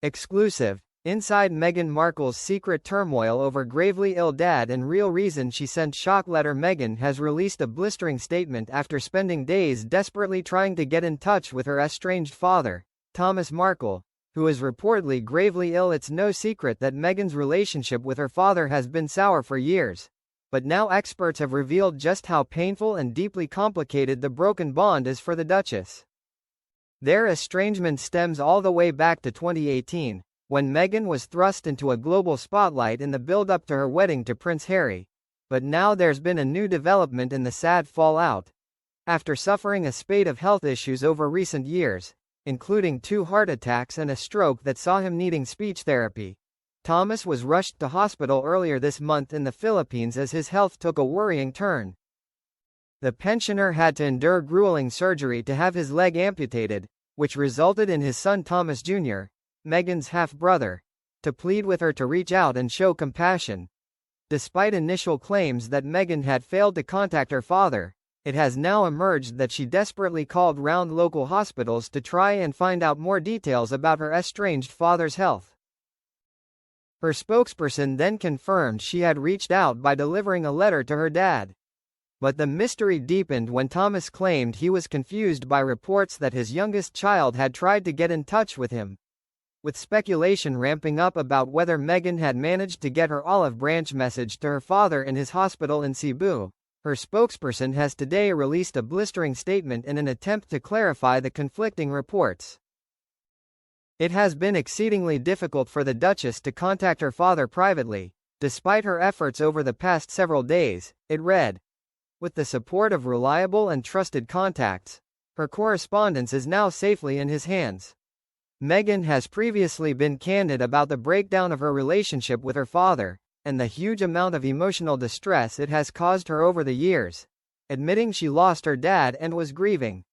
Exclusive. Inside Meghan Markle's secret turmoil over gravely ill dad and real reason she sent shock letter. Meghan has released a blistering statement after spending days desperately trying to get in touch with her estranged father, Thomas Markle, who is reportedly gravely ill. It's no secret that Meghan's relationship with her father has been sour for years. But now experts have revealed just how painful and deeply complicated the broken bond is for the Duchess. Their estrangement stems all the way back to 2018, when Meghan was thrust into a global spotlight in the build-up to her wedding to Prince Harry. But now there's been a new development in the sad fallout. After suffering a spate of health issues over recent years, including 2 heart attacks and a stroke that saw him needing speech therapy, Thomas was rushed to hospital earlier this month in the Philippines as his health took a worrying turn. The pensioner had to endure grueling surgery to have his leg amputated, which resulted in his son Thomas Jr., Meghan's half-brother, to plead with her to reach out and show compassion. Despite initial claims that Meghan had failed to contact her father, it has now emerged that she desperately called round local hospitals to try and find out more details about her estranged father's health. Her spokesperson then confirmed she had reached out by delivering a letter to her dad. But the mystery deepened when Thomas claimed he was confused by reports that his youngest child had tried to get in touch with him. With speculation ramping up about whether Meghan had managed to get her olive branch message to her father in his hospital in Cebu, her spokesperson has today released a blistering statement in an attempt to clarify the conflicting reports. It has been exceedingly difficult for the Duchess to contact her father privately, despite her efforts over the past several days, it read. With the support of reliable and trusted contacts, her correspondence is now safely in his hands. Meghan has previously been candid about the breakdown of her relationship with her father, and the huge amount of emotional distress it has caused her over the years, admitting she lost her dad and was grieving.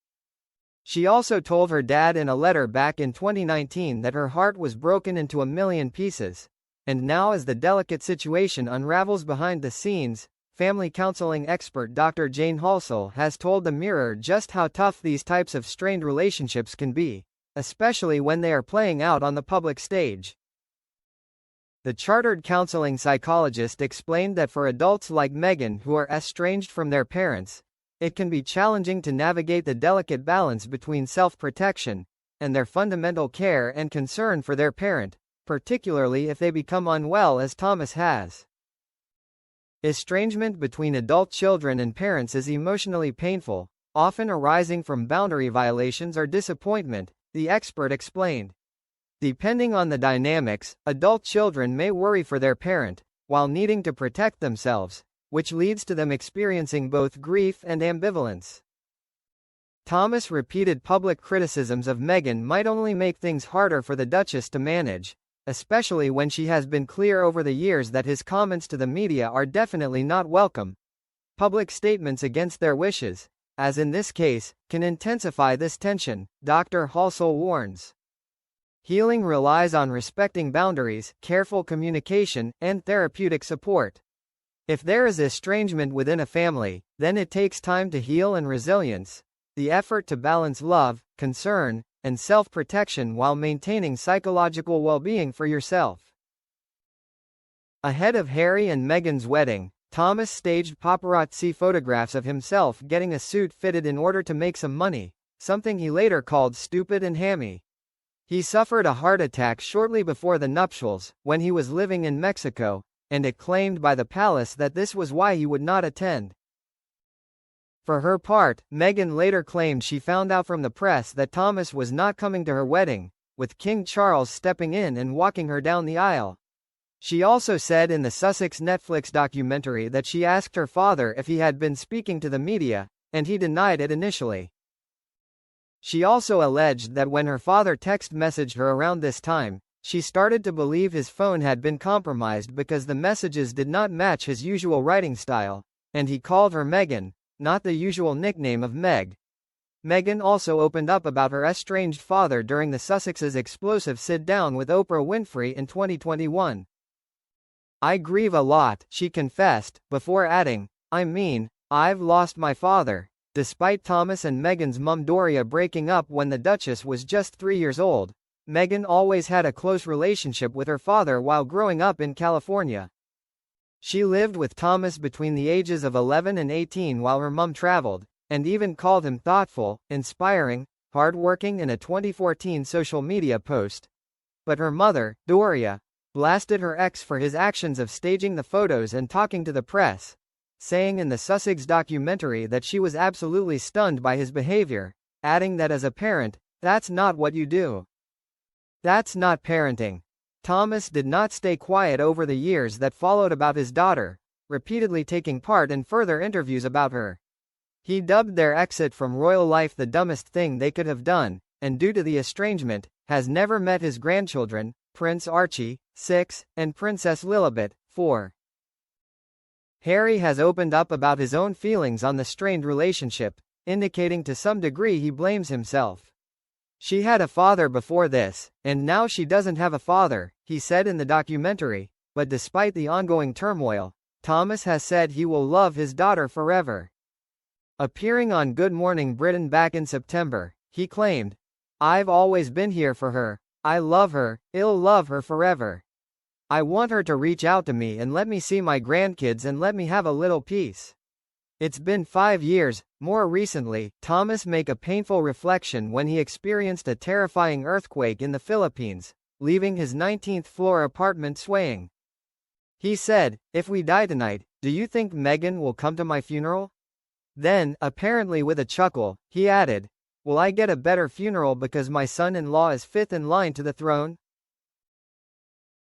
She also told her dad in a letter back in 2019 that her heart was broken into a million pieces, and now as the delicate situation unravels behind the scenes, family counseling expert Dr. Jane Halsell has told the Mirror just how tough these types of strained relationships can be, especially when they are playing out on the public stage. The chartered counseling psychologist explained that for adults like Meghan who are estranged from their parents, it can be challenging to navigate the delicate balance between self-protection and their fundamental care and concern for their parent, particularly if they become unwell as Thomas has. Estrangement between adult children and parents is emotionally painful, often arising from boundary violations or disappointment, the expert explained. Depending on the dynamics, adult children may worry for their parent, while needing to protect themselves, which leads to them experiencing both grief and ambivalence. Thomas' repeated public criticisms of Meghan might only make things harder for the Duchess to manage, especially when she has been clear over the years that his comments to the media are definitely not welcome. Public statements against their wishes, as in this case, can intensify this tension, Dr. Halsell warns. Healing relies on respecting boundaries, careful communication, and therapeutic support. If there is estrangement within a family, then it takes time to heal and resilience, the effort to balance love, concern, and self-protection while maintaining psychological well-being for yourself. Ahead of Harry and Meghan's wedding, Thomas staged paparazzi photographs of himself getting a suit fitted in order to make some money, something he later called stupid and hammy. He suffered a heart attack shortly before the nuptials, when he was living in Mexico, and it claimed by the palace that this was why he would not attend. For her part, Meghan later claimed she found out from the press that Thomas was not coming to her wedding, with King Charles stepping in and walking her down the aisle. She also said in the Sussex Netflix documentary that she asked her father if he had been speaking to the media, and he denied it initially. She also alleged that when her father text messaged her around this time, she started to believe his phone had been compromised because the messages did not match his usual writing style, and he called her Meghan, not the usual nickname of Meg. Meghan also opened up about her estranged father during the Sussex's explosive sit-down with Oprah Winfrey in 2021. "I grieve a lot," she confessed, before adding, I've lost my father. Despite Thomas and Meghan's mum Doria breaking up when the Duchess was just 3 years old, Meghan always had a close relationship with her father while growing up in California. She lived with Thomas between the ages of 11 and 18 while her mum traveled, and even called him thoughtful, inspiring, hardworking in a 2014 social media post. But her mother, Doria, blasted her ex for his actions of staging the photos and talking to the press, saying in the Sussex documentary that she was absolutely stunned by his behavior, adding that as a parent, that's not what you do. That's not parenting. Thomas did not stay quiet over the years that followed about his daughter, repeatedly taking part in further interviews about her. He dubbed their exit from royal life the dumbest thing they could have done, and due to the estrangement, has never met his grandchildren, Prince Archie, 6, and Princess Lilibet, 4. Harry has opened up about his own feelings on the strained relationship, indicating to some degree he blames himself. She had a father before this, and now she doesn't have a father, he said in the documentary, but despite the ongoing turmoil, Thomas has said he will love his daughter forever. Appearing on Good Morning Britain back in September, he claimed, "I've always been here for her. I love her, I'll love her forever. I want her to reach out to me and let me see my grandkids and let me have a little peace." It's been 5 years. More recently, Thomas made a painful reflection when he experienced a terrifying earthquake in the Philippines, leaving his 19th floor apartment swaying. He said, "If we die tonight, do you think Meghan will come to my funeral?" Then, apparently with a chuckle, he added, "Will I get a better funeral because my son-in-law is fifth in line to the throne?"